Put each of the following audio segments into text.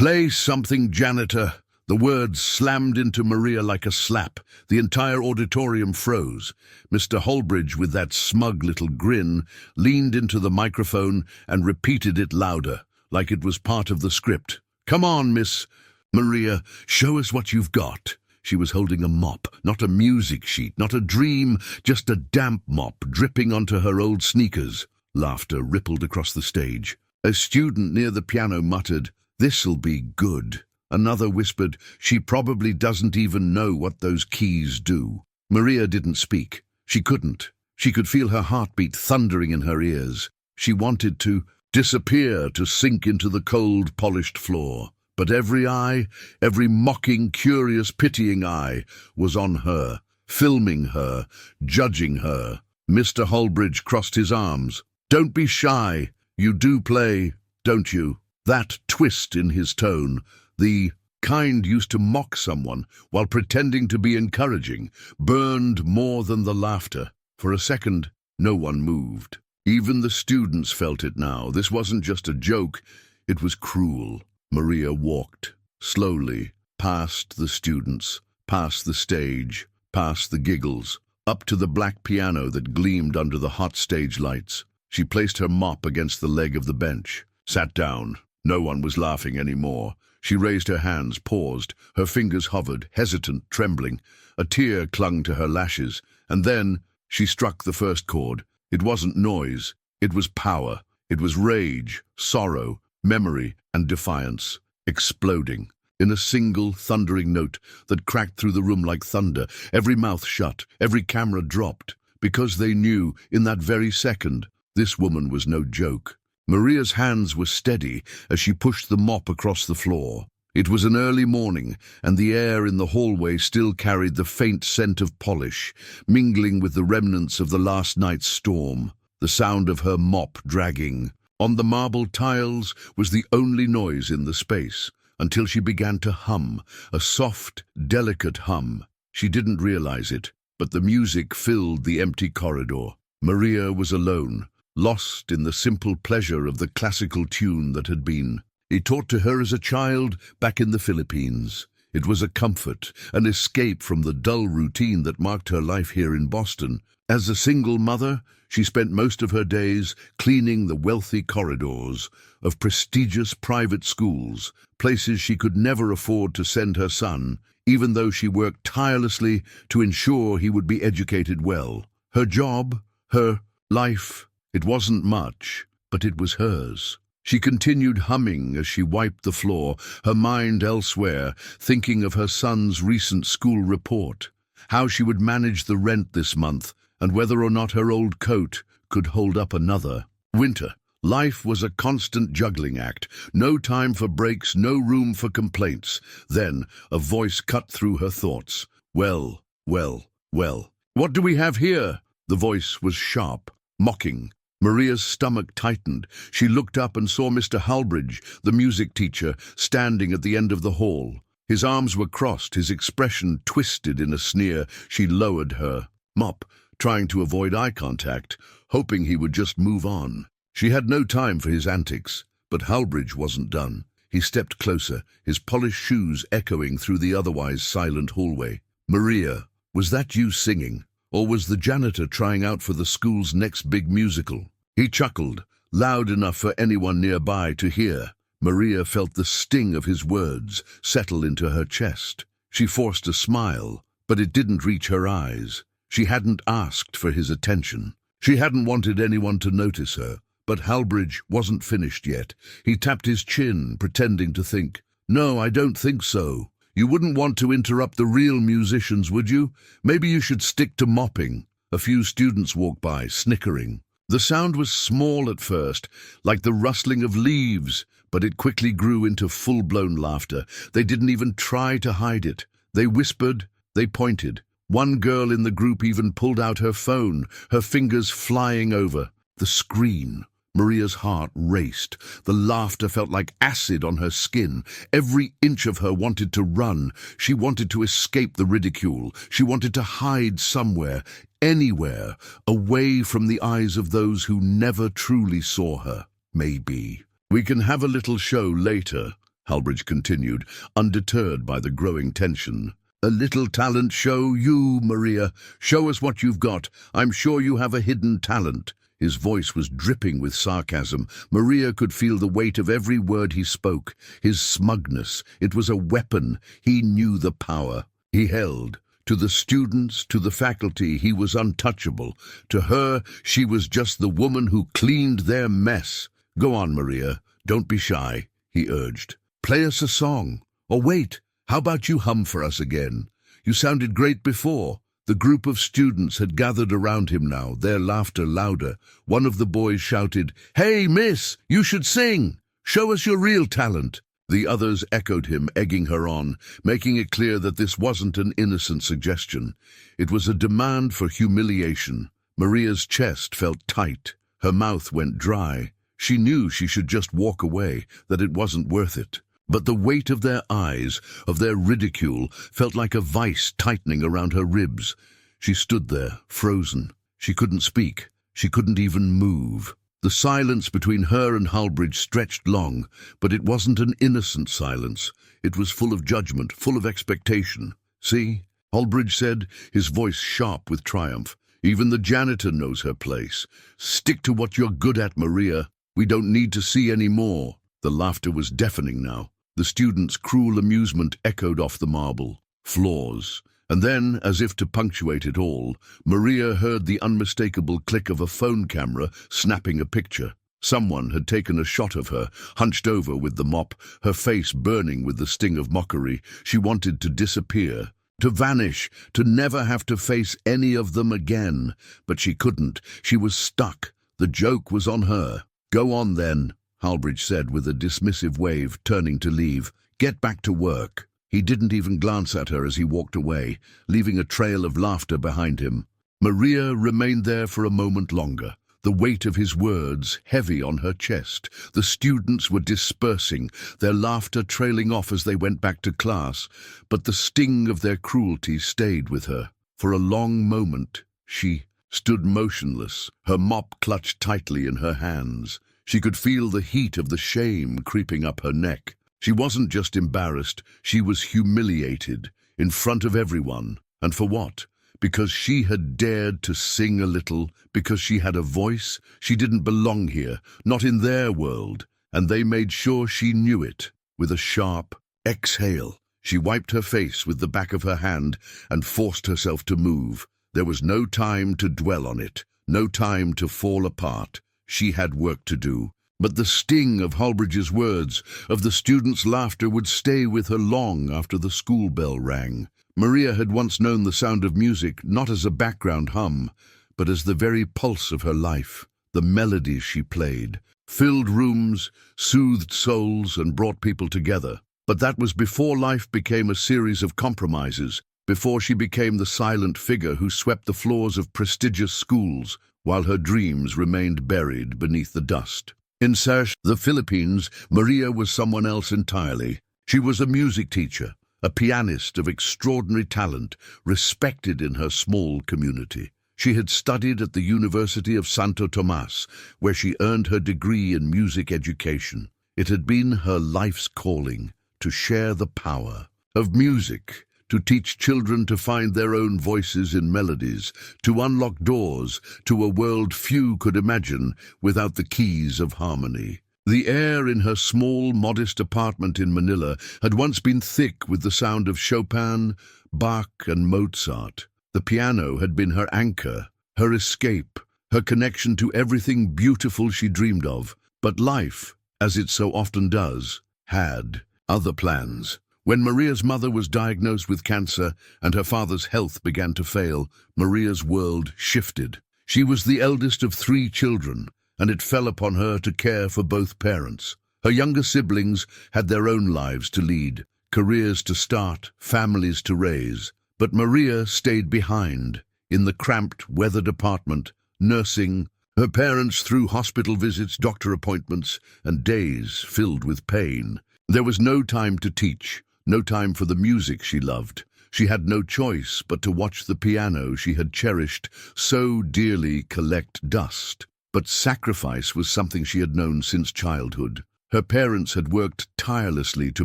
"Play something, janitor." The words slammed into Maria like a slap. The entire auditorium froze. Mr. Holbridge, with that smug little grin, leaned into the microphone and repeated it louder, like it was part of the script. "Come on, Miss Maria, show us what you've got." She was holding a mop, not a music sheet, not a dream, just a damp mop dripping onto her old sneakers. Laughter rippled across the stage. A student near the piano muttered, "This'll be good." Another whispered, "She probably doesn't even know what those keys do." Maria didn't speak. She couldn't. She could feel her heartbeat thundering in her ears. She wanted to disappear, to sink into the cold, polished floor. But every eye, every mocking, curious, pitying eye, was on her, filming her, judging her. Mr. Holbridge crossed his arms. "Don't be shy. You do play, don't you?" That twist in his tone, the kind used to mock someone while pretending to be encouraging, burned more than the laughter. For a second, no one moved. Even the students felt it now. This wasn't just a joke, it was cruel. Maria walked, slowly, past the students, past the stage, past the giggles, up to the black piano that gleamed under the hot stage lights. She placed her mop against the leg of the bench, sat down. No one was laughing anymore. She raised her hands, paused. Her fingers hovered, hesitant, trembling. A tear clung to her lashes, and then she struck the first chord. It wasn't noise. It was power. It was rage, sorrow, memory, and defiance, exploding in a single thundering note that cracked through the room like thunder. Every mouth shut, every camera dropped, because they knew, in that very second, this woman was no joke. Maria's hands were steady as she pushed the mop across the floor. It was an early morning, and the air in the hallway still carried the faint scent of polish, mingling with the remnants of the last night's storm. The sound of her mop dragging on the marble tiles was the only noise in the space, until she began to hum, a soft, delicate hum. She didn't realize it, but the music filled the empty corridor. Maria was alone, lost in the simple pleasure of the classical tune that had been. It taught to her as a child back in the Philippines. It was a comfort, an escape from the dull routine that marked her life here in Boston. As a single mother, she spent most of her days cleaning the wealthy corridors of prestigious private schools, places she could never afford to send her son, even though she worked tirelessly to ensure he would be educated well. Her job, her life, it wasn't much, but it was hers. She continued humming as she wiped the floor, her mind elsewhere, thinking of her son's recent school report, how she would manage the rent this month, and whether or not her old coat could hold up another winter. Life was a constant juggling act, no time for breaks, no room for complaints. Then a voice cut through her thoughts. "Well, well, well. What do we have here?" The voice was sharp, mocking. Maria's stomach tightened. She looked up and saw Mr. Holbridge, the music teacher, standing at the end of the hall. His arms were crossed, his expression twisted in a sneer. She lowered her mop, trying to avoid eye contact, hoping he would just move on. She had no time for his antics, but Holbridge wasn't done. He stepped closer, his polished shoes echoing through the otherwise silent hallway. "Maria, was that you singing? Or was the janitor trying out for the school's next big musical?" He chuckled, loud enough for anyone nearby to hear. Maria felt the sting of his words settle into her chest. She forced a smile, but it didn't reach her eyes. She hadn't asked for his attention. She hadn't wanted anyone to notice her. But Holbridge wasn't finished yet. He tapped his chin, pretending to think. "No, I don't think so. You wouldn't want to interrupt the real musicians, would you? Maybe you should stick to mopping." A few students walked by, snickering. The sound was small at first, like the rustling of leaves, but it quickly grew into full-blown laughter. They didn't even try to hide it. They whispered, they pointed. One girl in the group even pulled out her phone, her fingers flying over the screen. Maria's heart raced. The laughter felt like acid on her skin. Every inch of her wanted to run. She wanted to escape the ridicule. She wanted to hide somewhere, anywhere, away from the eyes of those who never truly saw her. "Maybe we can have a little show later," Halbridge continued, undeterred by the growing tension. "A little talent show, you, Maria. Show us what you've got. I'm sure you have a hidden talent." His voice was dripping with sarcasm. Maria could feel the weight of every word he spoke. His smugness, it was a weapon. He knew the power he held. To the students, to the faculty, he was untouchable. To her, she was just the woman who cleaned their mess. "Go on, Maria. Don't be shy," he urged. "Play us a song. Or wait, how about you hum for us again? You sounded great before." The group of students had gathered around him now, their laughter louder. One of the boys shouted, "Hey, miss, you should sing! Show us your real talent!" The others echoed him, egging her on, making it clear that this wasn't an innocent suggestion. It was a demand for humiliation. Maria's chest felt tight. Her mouth went dry. She knew she should just walk away, that it wasn't worth it. But the weight of their eyes, of their ridicule, felt like a vice tightening around her ribs. She stood there, frozen. She couldn't speak. She couldn't even move. The silence between her and Halbridge stretched long, but it wasn't an innocent silence. It was full of judgment, full of expectation. "See," Halbridge said, his voice sharp with triumph. "Even the janitor knows her place. Stick to what you're good at, Maria. We don't need to see any more." The laughter was deafening now. The students' cruel amusement echoed off the marble floors. And then, as if to punctuate it all, Maria heard the unmistakable click of a phone camera snapping a picture. Someone had taken a shot of her, hunched over with the mop, her face burning with the sting of mockery. She wanted to disappear, to vanish, to never have to face any of them again. But she couldn't. She was stuck. The joke was on her. "Go on then," Halbridge said with a dismissive wave, turning to leave. "Get back to work." He didn't even glance at her as he walked away, leaving a trail of laughter behind him. Maria remained there for a moment longer, the weight of his words heavy on her chest. The students were dispersing, their laughter trailing off as they went back to class, but the sting of their cruelty stayed with her. For a long moment, she stood motionless, her mop clutched tightly in her hands. She could feel the heat of the shame creeping up her neck. She wasn't just embarrassed, she was humiliated, in front of everyone. And for what? Because she had dared to sing a little, because she had a voice. She didn't belong here, not in their world, and they made sure she knew it. With a sharp exhale, she wiped her face with the back of her hand and forced herself to move. There was no time to dwell on it, no time to fall apart. She had work to do. But the sting of Halbridge's words, of the students' laughter, would stay with her long after the school bell rang. Maria had once known the sound of music not as a background hum, but as the very pulse of her life. The melodies she played filled rooms, soothed souls, and brought people together. But that was before life became a series of compromises, before she became the silent figure who swept the floors of prestigious schools, while her dreams remained buried beneath the dust. In Sersh, the Philippines, Maria was someone else entirely. She was a music teacher, a pianist of extraordinary talent, respected in her small community. She had studied at the University of Santo Tomas, where she earned her degree in music education. It had been her life's calling to share the power of music, to teach children to find their own voices in melodies, to unlock doors to a world few could imagine without the keys of harmony. The air in her small, modest apartment in Manila had once been thick with the sound of Chopin, Bach, and Mozart. The piano had been her anchor, her escape, her connection to everything beautiful she dreamed of. But life, as it so often does, had other plans. When Maria's mother was diagnosed with cancer and her father's health began to fail, Maria's world shifted. She was the eldest of 3 children, and it fell upon her to care for both parents. Her younger siblings had their own lives to lead, careers to start, families to raise. But Maria stayed behind, in the cramped, weathered apartment, nursing her parents through hospital visits, doctor appointments, and days filled with pain. There was no time to teach. No time for the music she loved. She had no choice but to watch the piano she had cherished so dearly collect dust. But sacrifice was something she had known since childhood. Her parents had worked tirelessly to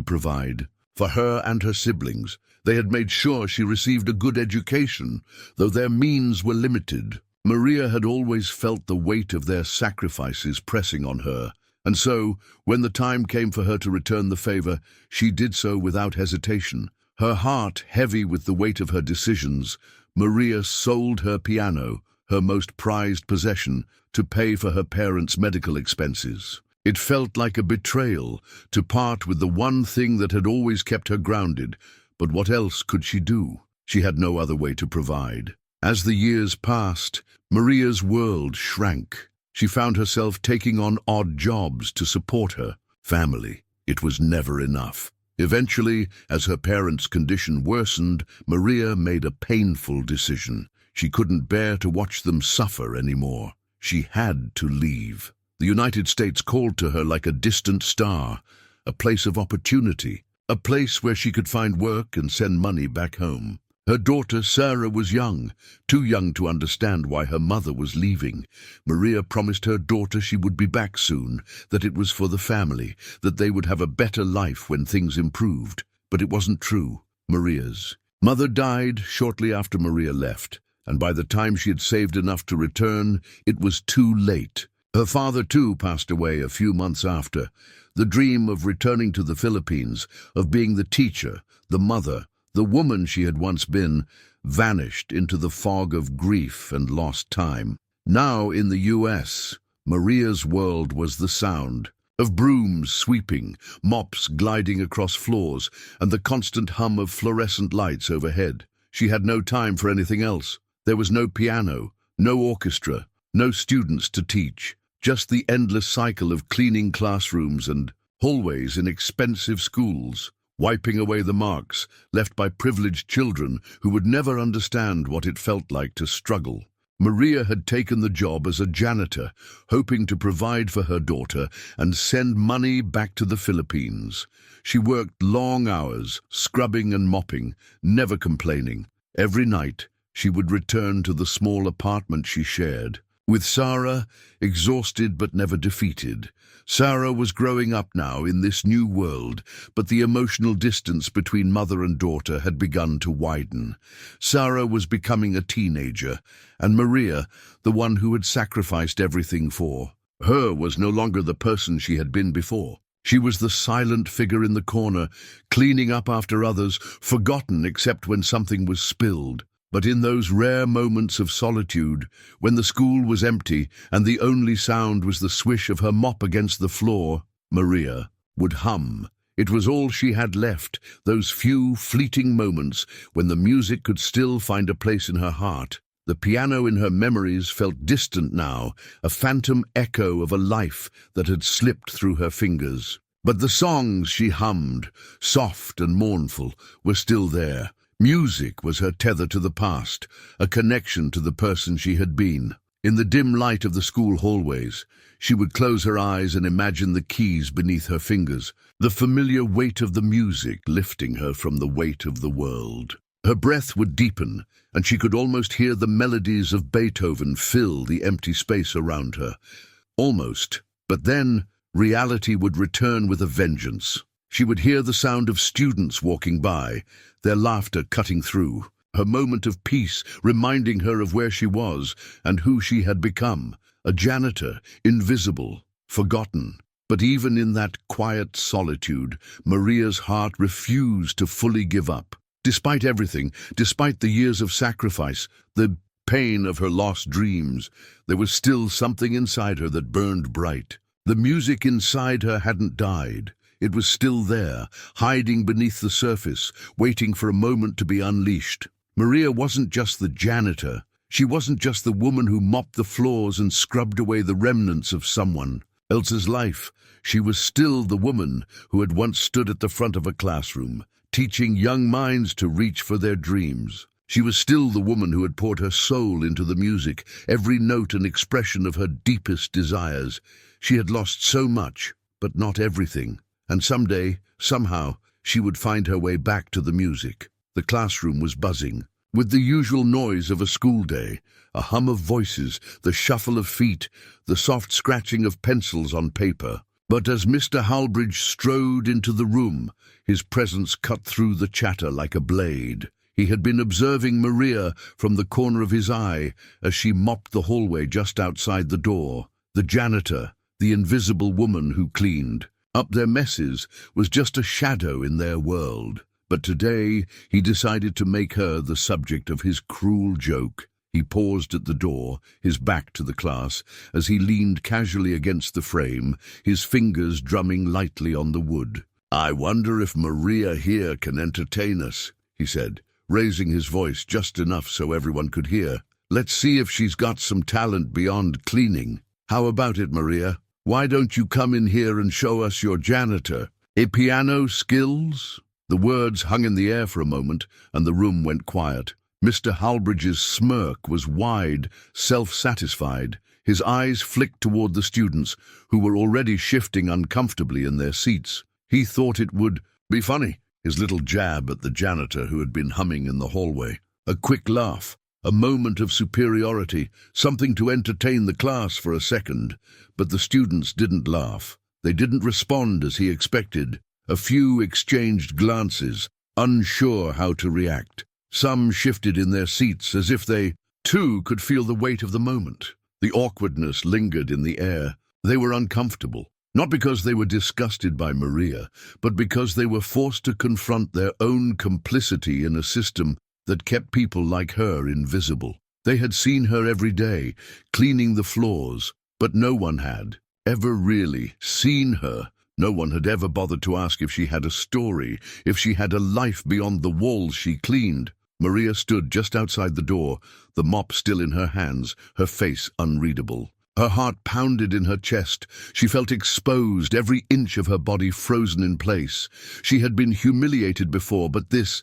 provide. For her and her siblings, they had made sure she received a good education, though their means were limited. Maria had always felt the weight of their sacrifices pressing on her, and so, when the time came for her to return the favor, she did so without hesitation. Her heart heavy with the weight of her decisions, Maria sold her piano, her most prized possession, to pay for her parents' medical expenses. It felt like a betrayal to part with the one thing that had always kept her grounded, but what else could she do? She had no other way to provide. As the years passed, Maria's world shrank. She found herself taking on odd jobs to support her family. It was never enough. Eventually, as her parents' condition worsened, Maria made a painful decision. She couldn't bear to watch them suffer anymore. She had to leave. The United States called to her like a distant star, a place of opportunity, a place where she could find work and send money back home. Her daughter, Sarah, was young, too young to understand why her mother was leaving. Maria promised her daughter she would be back soon, that it was for the family, that they would have a better life when things improved. But it wasn't true. Maria's mother died shortly after Maria left, and by the time she had saved enough to return, it was too late. Her father, too, passed away a few months after. The dream of returning to the Philippines, of being the teacher, the mother, the woman she had once been, vanished into the fog of grief and lost time. Now in the U.S., Maria's world was the sound of brooms sweeping, mops gliding across floors, and the constant hum of fluorescent lights overhead. She had no time for anything else. There was no piano, no orchestra, no students to teach, just the endless cycle of cleaning classrooms and hallways in expensive schools, wiping away the marks left by privileged children who would never understand what it felt like to struggle. Maria had taken the job as a janitor, hoping to provide for her daughter and send money back to the Philippines. She worked long hours, scrubbing and mopping, never complaining. Every night, she would return to the small apartment she shared with Sarah, exhausted but never defeated. Sarah was growing up now in this new world, but the emotional distance between mother and daughter had begun to widen. Sarah was becoming a teenager, and Maria, the one who had sacrificed everything for her, was no longer the person she had been before. She was the silent figure in the corner, cleaning up after others, forgotten except when something was spilled. But in those rare moments of solitude, when the school was empty and the only sound was the swish of her mop against the floor, Maria would hum. It was all she had left, those few fleeting moments when the music could still find a place in her heart. The piano in her memories felt distant now, a phantom echo of a life that had slipped through her fingers. But the songs she hummed, soft and mournful, were still there. Music was her tether to the past, a connection to the person she had been. In the dim light of the school hallways, she would close her eyes and imagine the keys beneath her fingers, the familiar weight of the music lifting her from the weight of the world. Her breath would deepen, and she could almost hear the melodies of Beethoven fill the empty space around her. Almost, but then reality would return with a vengeance. She would hear the sound of students walking by, their laughter cutting through, her moment of peace reminding her of where she was and who she had become, a janitor, invisible, forgotten. But even in that quiet solitude, Maria's heart refused to fully give up. Despite everything, despite the years of sacrifice, the pain of her lost dreams, there was still something inside her that burned bright. The music inside her hadn't died. It was still there, hiding beneath the surface, waiting for a moment to be unleashed. Maria wasn't just the janitor. She wasn't just the woman who mopped the floors and scrubbed away the remnants of someone else's life. She was still the woman who had once stood at the front of a classroom, teaching young minds to reach for their dreams. She was still the woman who had poured her soul into the music, every note an expression of her deepest desires. She had lost so much, but not everything. And someday, somehow, she would find her way back to the music. The classroom was buzzing with the usual noise of a school day, a hum of voices, the shuffle of feet, the soft scratching of pencils on paper. But as Mr. Halbridge strode into the room, his presence cut through the chatter like a blade. He had been observing Maria from the corner of his eye as she mopped the hallway just outside the door. The janitor, the invisible woman who cleaned up their messes, was just a shadow in their world. But today he decided to make her the subject of his cruel joke. He paused at the door, his back to the class, as he leaned casually against the frame, his fingers drumming lightly on the wood. "I wonder if Maria here can entertain us," he said, raising his voice just enough so everyone could hear. "Let's see if she's got some talent beyond cleaning. How about it, Maria? Why don't you come in here and show us your janitor? Piano skills?" The words hung in the air for a moment, and the room went quiet. Mr. Halbridge's smirk was wide, self-satisfied. His eyes flicked toward the students, who were already shifting uncomfortably in their seats. He thought it would be funny, his little jab at the janitor who had been humming in the hallway. A quick laugh, a moment of superiority, something to entertain the class for a second. But the students didn't laugh. They didn't respond as he expected. A few exchanged glances, unsure how to react. Some shifted in their seats as if they, too, could feel the weight of the moment. The awkwardness lingered in the air. They were uncomfortable, not because they were disgusted by Maria, but because they were forced to confront their own complicity in a system that kept people like her invisible. They had seen her every day, cleaning the floors, but no one had ever really seen her. No one had ever bothered to ask if she had a story, if she had a life beyond the walls she cleaned. Maria stood just outside the door, the mop still in her hands, her face unreadable. Her heart pounded in her chest. She felt exposed, every inch of her body frozen in place. She had been humiliated before, but this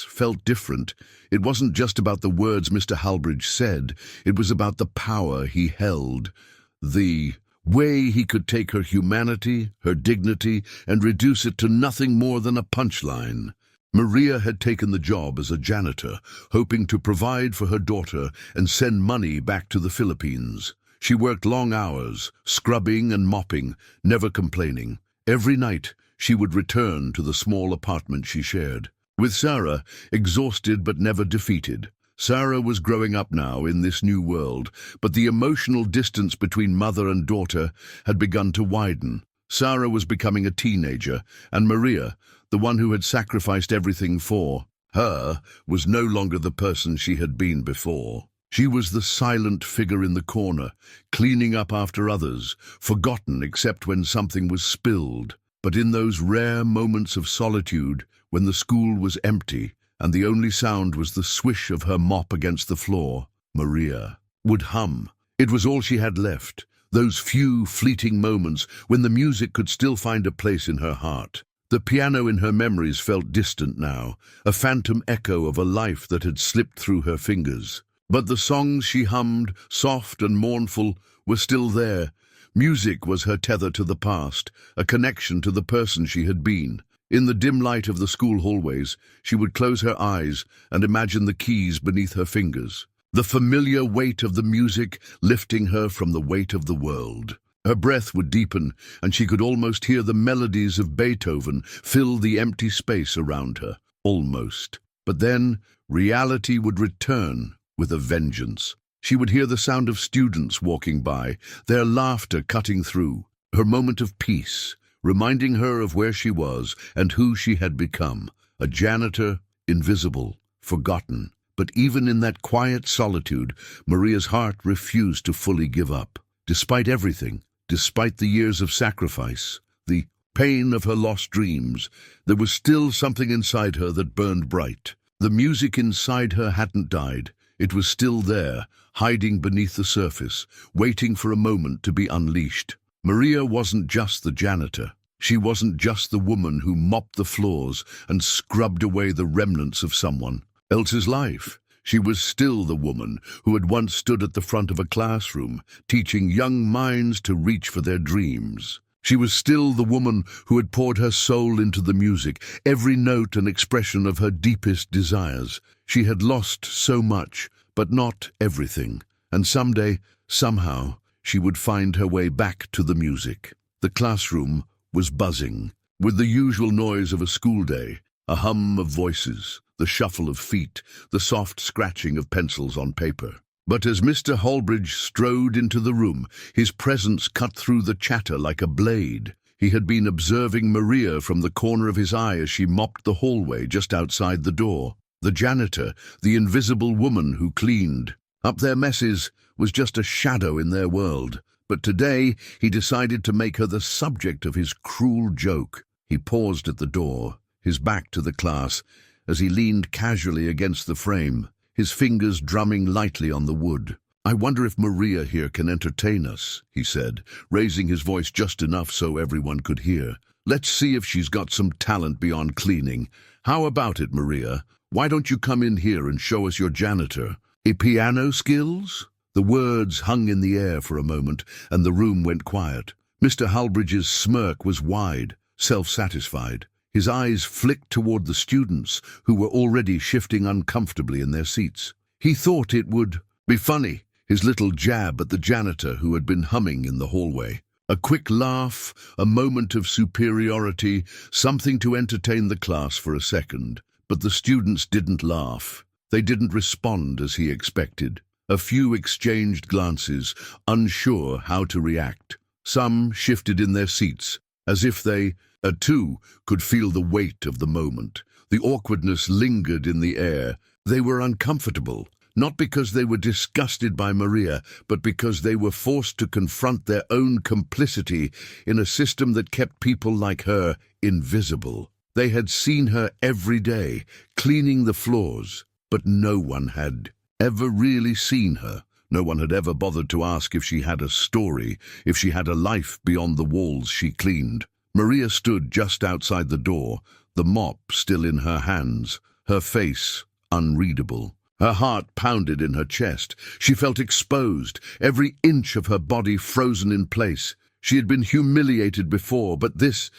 felt different. It wasn't just about the words Mr. Halbridge said. It was about the power he held. The way he could take her humanity, her dignity, and reduce it to nothing more than a punchline. Maria had taken the job as a janitor, hoping to provide for her daughter and send money back to the Philippines. She worked long hours, scrubbing and mopping, never complaining. Every night, she would return to the small apartment she shared. With Sarah, exhausted but never defeated. Sarah was growing up now in this new world, but the emotional distance between mother and daughter had begun to widen. Sarah was becoming a teenager, and Maria, the one who had sacrificed everything for her, was no longer the person she had been before. She was the silent figure in the corner, cleaning up after others, forgotten except when something was spilled. But in those rare moments of solitude, when the school was empty, and the only sound was the swish of her mop against the floor, Maria would hum. It was all she had left, those few fleeting moments when the music could still find a place in her heart. The piano in her memories felt distant now, a phantom echo of a life that had slipped through her fingers. But the songs she hummed, soft and mournful, were still there. Music was her tether to the past, a connection to the person she had been. In the dim light of the school hallways, she would close her eyes and imagine the keys beneath her fingers, the familiar weight of the music lifting her from the weight of the world. Her breath would deepen, and she could almost hear the melodies of Beethoven fill the empty space around her. Almost. But then, reality would return with a vengeance. She would hear the sound of students walking by, their laughter cutting through. Her moment of peace, reminding her of where she was and who she had become. A janitor, invisible, forgotten. But even in that quiet solitude, Maria's heart refused to fully give up. Despite everything, despite the years of sacrifice, the pain of her lost dreams, there was still something inside her that burned bright. The music inside her hadn't died. It was still there, hiding beneath the surface, waiting for a moment to be unleashed. Maria wasn't just the janitor. She wasn't just the woman who mopped the floors and scrubbed away the remnants of someone else's life. She was still the woman who had once stood at the front of a classroom, teaching young minds to reach for their dreams. She was still the woman who had poured her soul into the music, every note an expression of her deepest desires. She had lost so much, but not everything, and someday, somehow, she would find her way back to the music. The classroom was buzzing, with the usual noise of a school day, a hum of voices, the shuffle of feet, the soft scratching of pencils on paper. But as Mr. Holbridge strode into the room, his presence cut through the chatter like a blade. He had been observing Maria from the corner of his eye as she mopped the hallway just outside the door. The janitor, the invisible woman who cleaned up their messes, was just a shadow in their world. But today he decided to make her the subject of his cruel joke. He paused at the door, his back to the class, as he leaned casually against the frame, his fingers drumming lightly on the wood. "I wonder if Maria here can entertain us," he said, raising his voice just enough so everyone could hear. "Let's see if she's got some talent beyond cleaning. How about it, Maria? Why don't you come in here and show us your janitor? Piano skills?" The words hung in the air for a moment, and the room went quiet. Mr. Holbridge's smirk was wide, self-satisfied. His eyes flicked toward the students, who were already shifting uncomfortably in their seats. He thought it would be funny, his little jab at the janitor who had been humming in the hallway. A quick laugh, a moment of superiority, something to entertain the class for a second. But the students didn't laugh. They didn't respond as he expected. A few exchanged glances, unsure how to react. Some shifted in their seats, as if they, too, could feel the weight of the moment. The awkwardness lingered in the air. They were uncomfortable, not because they were disgusted by Maria, but because they were forced to confront their own complicity in a system that kept people like her invisible. They had seen her every day, cleaning the floors, but no one had ever really seen her. No one had ever bothered to ask if she had a story, if she had a life beyond the walls she cleaned. Maria stood just outside the door, the mop still in her hands, her face unreadable. Her heart pounded in her chest. She felt exposed, every inch of her body frozen in place. She had been humiliated before, but this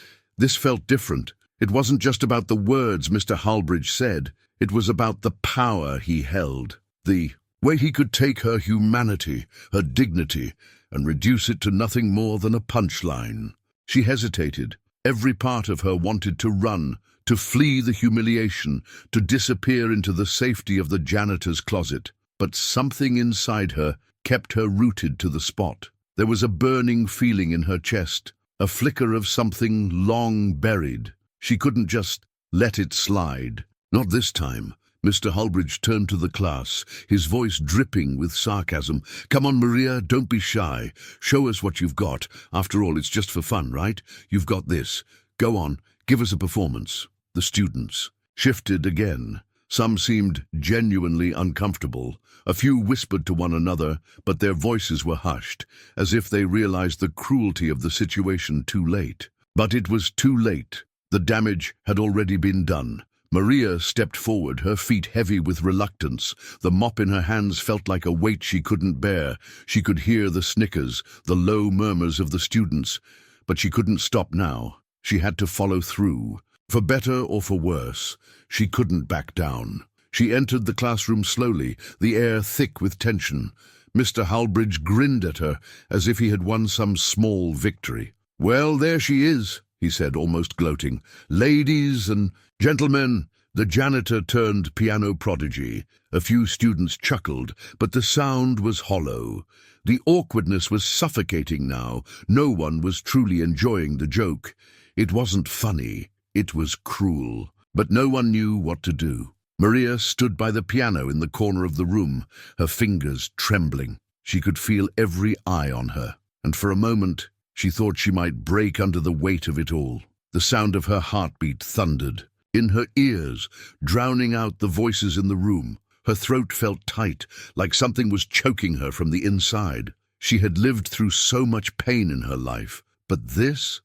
felt different. It wasn't just about the words Mr. Holbridge said. It was about the power he held. The way he could take her humanity, her dignity, and reduce it to nothing more than a punchline. She hesitated. Every part of her wanted to run, to flee the humiliation, to disappear into the safety of the janitor's closet. But something inside her kept her rooted to the spot. There was a burning feeling in her chest, a flicker of something long buried. She couldn't just let it slide. Not this time. Mr. Holbridge turned to the class, his voice dripping with sarcasm. "Come on, Maria, don't be shy. Show us what you've got. After all, it's just for fun, right? You've got this. Go on, give us a performance." The students shifted again. Some seemed genuinely uncomfortable. A few whispered to one another, but their voices were hushed, as if they realized the cruelty of the situation too late. But it was too late. The damage had already been done. Maria stepped forward, her feet heavy with reluctance. The mop in her hands felt like a weight she couldn't bear. She could hear the snickers, the low murmurs of the students. But she couldn't stop now. She had to follow through. For better or for worse, she couldn't back down. She entered the classroom slowly, the air thick with tension. Mr. Holbridge grinned at her as if he had won some small victory. "Well, there she is," he said, almost gloating. "Ladies and gentlemen." The janitor turned piano prodigy. A few students chuckled, but the sound was hollow. The awkwardness was suffocating now. No one was truly enjoying the joke. It wasn't funny. It was cruel. But no one knew what to do. Maria stood by the piano in the corner of the room, her fingers trembling. She could feel every eye on her, and for a moment she thought she might break under the weight of it all. The sound of her heartbeat thundered in her ears, drowning out the voices in the room. Her throat felt tight, like something was choking her from the inside. She had lived through so much pain in her life, but this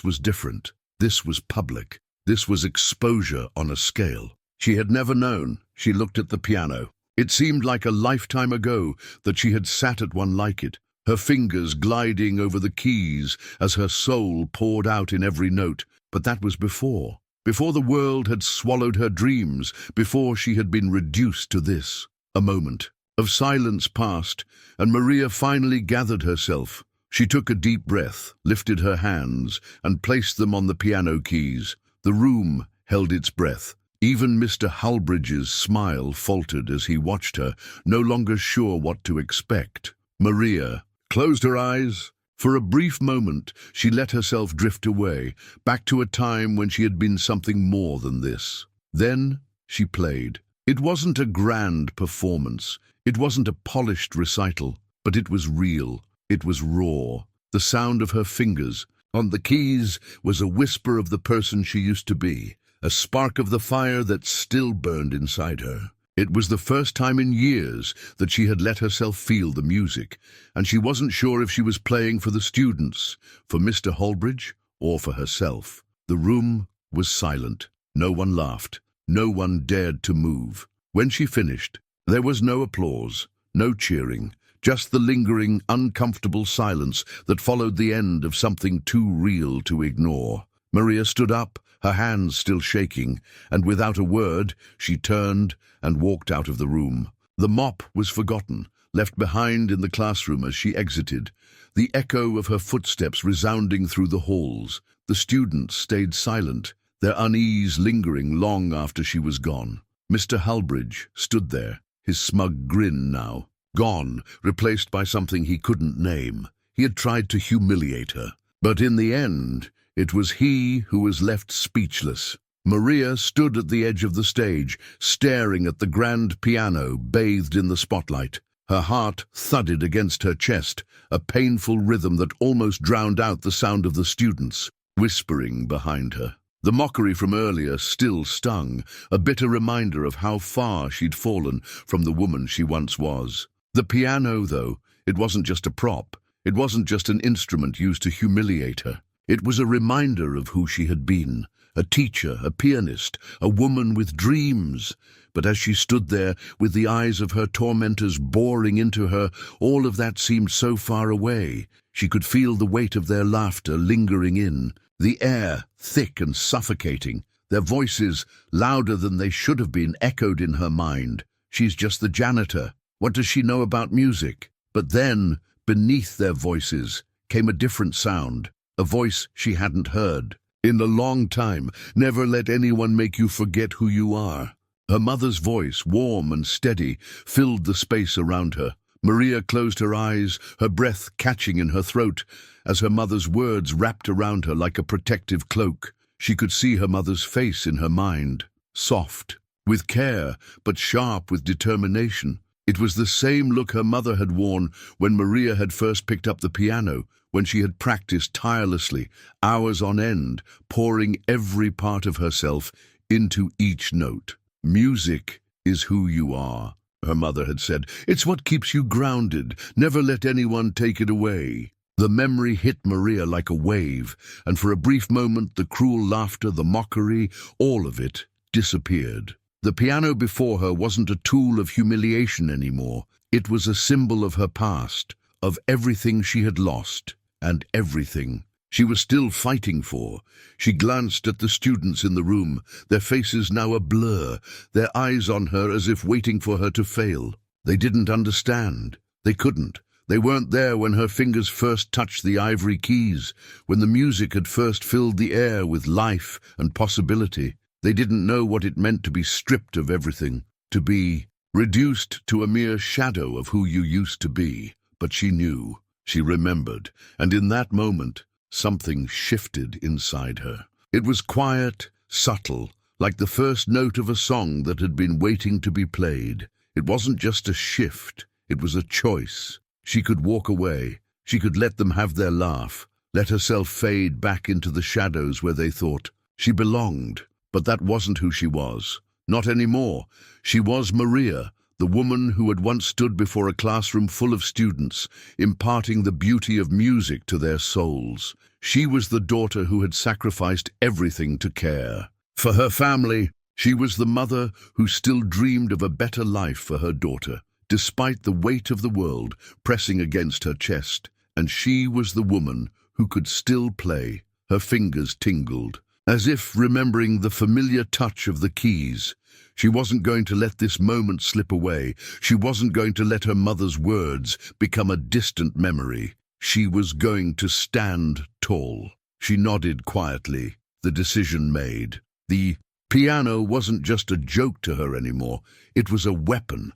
was different. This was public. This was exposure on a scale she had never known. She looked at the piano. It seemed like a lifetime ago that she had sat at one like it, her fingers gliding over the keys as her soul poured out in every note. But that was before the world had swallowed her dreams, before she had been reduced to this. A moment of silence passed, and Maria finally gathered herself. She took a deep breath, lifted her hands, and placed them on the piano keys. The room held its breath. Even Mr. Hulbridge's smile faltered as he watched her, no longer sure what to expect. Maria closed her eyes. For a brief moment, she let herself drift away, back to a time when she had been something more than this. Then she played. It wasn't a grand performance. It wasn't a polished recital, but it was real. It was raw. The sound of her fingers on the keys was a whisper of the person she used to be, a spark of the fire that still burned inside her. It was the first time in years that she had let herself feel the music, and she wasn't sure if she was playing for the students, for Mr. Holbridge, or for herself. The room was silent. No one laughed. No one dared to move. When she finished, there was no applause, no cheering, just the lingering, uncomfortable silence that followed the end of something too real to ignore. Maria stood up, her hands still shaking, and without a word, she turned and walked out of the room. The mop was forgotten, left behind in the classroom as she exited, the echo of her footsteps resounding through the halls. The students stayed silent, their unease lingering long after she was gone. Mr. Hulbridge stood there, his smug grin now gone, replaced by something he couldn't name. He had tried to humiliate her, but in the end, it was he who was left speechless. Maria stood at the edge of the stage, staring at the grand piano bathed in the spotlight. Her heart thudded against her chest, a painful rhythm that almost drowned out the sound of the students whispering behind her. The mockery from earlier still stung, a bitter reminder of how far she'd fallen from the woman she once was. The piano, though, it wasn't just a prop. It wasn't just an instrument used to humiliate her. It was a reminder of who she had been, a teacher, a pianist, a woman with dreams. But as she stood there, with the eyes of her tormentors boring into her, all of that seemed so far away. She could feel the weight of their laughter lingering in, the air thick and suffocating, their voices, louder than they should have been, echoed in her mind. She's just the janitor. What does she know about music? But then, beneath their voices, came a different sound, a voice she hadn't heard in a long time. Never let anyone make you forget who you are. Her mother's voice, warm and steady, filled the space around her. Maria closed her eyes, her breath catching in her throat, as her mother's words wrapped around her like a protective cloak. She could see her mother's face in her mind, soft, with care, but sharp with determination. It was the same look her mother had worn when Maria had first picked up the piano, when she had practiced tirelessly, hours on end, pouring every part of herself into each note. Music is who you are, her mother had said. It's what keeps you grounded. Never let anyone take it away. The memory hit Maria like a wave, and for a brief moment the cruel laughter, the mockery, all of it disappeared. The piano before her wasn't a tool of humiliation anymore. It was a symbol of her past, of everything she had lost, and everything she was still fighting for. She glanced at the students in the room, their faces now a blur, their eyes on her as if waiting for her to fail. They didn't understand. They couldn't. They weren't there when her fingers first touched the ivory keys, when the music had first filled the air with life and possibility. They didn't know what it meant to be stripped of everything, to be reduced to a mere shadow of who you used to be. But she knew, she remembered, and in that moment, something shifted inside her. It was quiet, subtle, like the first note of a song that had been waiting to be played. It wasn't just a shift, it was a choice. She could walk away, she could let them have their laugh, let herself fade back into the shadows where they thought she belonged. But that wasn't who she was. Not anymore. She was Maria, the woman who had once stood before a classroom full of students, imparting the beauty of music to their souls. She was the daughter who had sacrificed everything to care for her family. She was the mother who still dreamed of a better life for her daughter, despite the weight of the world pressing against her chest. And she was the woman who could still play. Her fingers tingled, as if remembering the familiar touch of the keys. She wasn't going to let this moment slip away. She wasn't going to let her mother's words become a distant memory. She was going to stand tall. She nodded quietly, the decision made. The piano wasn't just a joke to her anymore. It was a weapon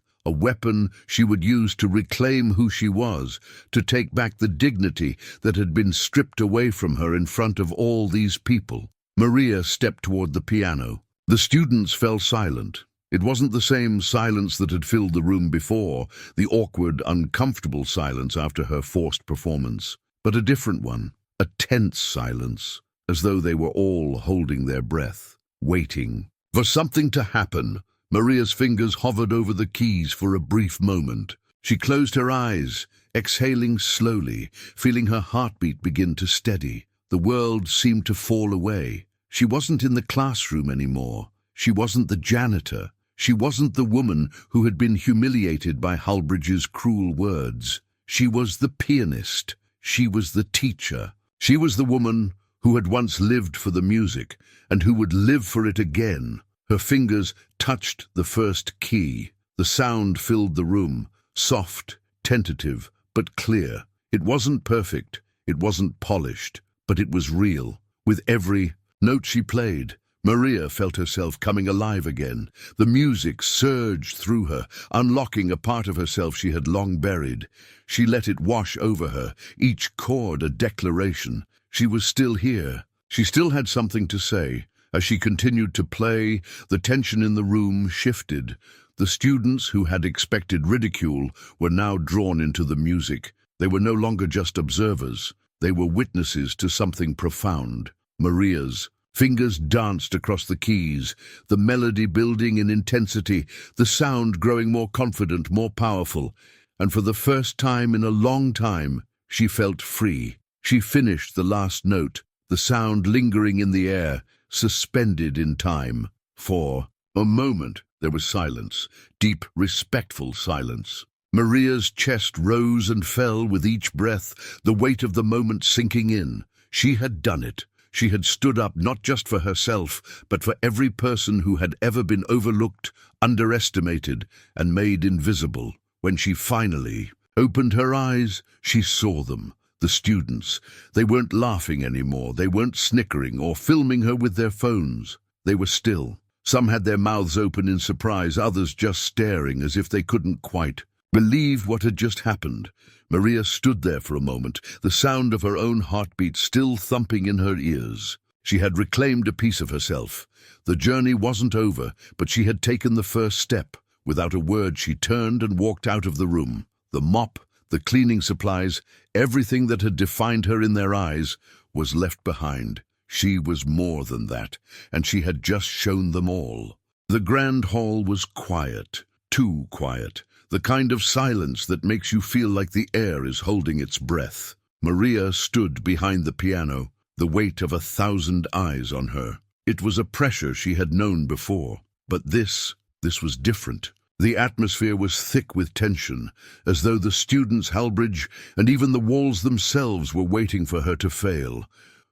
she would use to reclaim who she was, to take back the dignity that had been stripped away from her in front of all these people. Maria stepped toward the piano. The students fell silent. It wasn't the same silence that had filled the room before, the awkward, uncomfortable silence after her forced performance, but a different one, a tense silence, as though they were all holding their breath, waiting for something to happen. Maria's fingers hovered over the keys for a brief moment. She closed her eyes, exhaling slowly, feeling her heartbeat begin to steady. The world seemed to fall away. She wasn't in the classroom anymore. She wasn't the janitor. She wasn't the woman who had been humiliated by Hulbridge's cruel words. She was the pianist. She was the teacher. She was the woman who had once lived for the music and who would live for it again. Her fingers touched the first key. The sound filled the room, soft, tentative, but clear. It wasn't perfect, it wasn't polished, but it was real. With every note she played, Maria felt herself coming alive again. The music surged through her, unlocking a part of herself she had long buried. She let it wash over her, each chord a declaration. She was still here. She still had something to say. As she continued to play, the tension in the room shifted. The students who had expected ridicule were now drawn into the music. They were no longer just observers. They were witnesses to something profound. Maria's fingers danced across the keys, the melody building in intensity, the sound growing more confident, more powerful. And for the first time in a long time, she felt free. She finished the last note, the sound lingering in the air, suspended in time. For a moment, there was silence, deep, respectful silence. Maria's chest rose and fell with each breath, the weight of the moment sinking in. She had done it. She had stood up not just for herself, but for every person who had ever been overlooked, underestimated, and made invisible. When she finally opened her eyes, she saw them. The students. They weren't laughing anymore. They weren't snickering or filming her with their phones. They were still. Some had their mouths open in surprise, others just staring as if they couldn't quite believe what had just happened. Maria stood there for a moment, the sound of her own heartbeat still thumping in her ears. She had reclaimed a piece of herself. The journey wasn't over, but she had taken the first step. Without a word, she turned and walked out of the room. The mop, the cleaning supplies, everything that had defined her in their eyes was left behind. She was more than that, and she had just shown them all. The grand hall was quiet, too quiet, the kind of silence that makes you feel like the air is holding its breath. Maria stood behind the piano, the weight of 1,000 eyes on her. It was a pressure she had known before, but this was different. The atmosphere was thick with tension, as though the students, Hulbridge, and even the walls themselves were waiting for her to fail.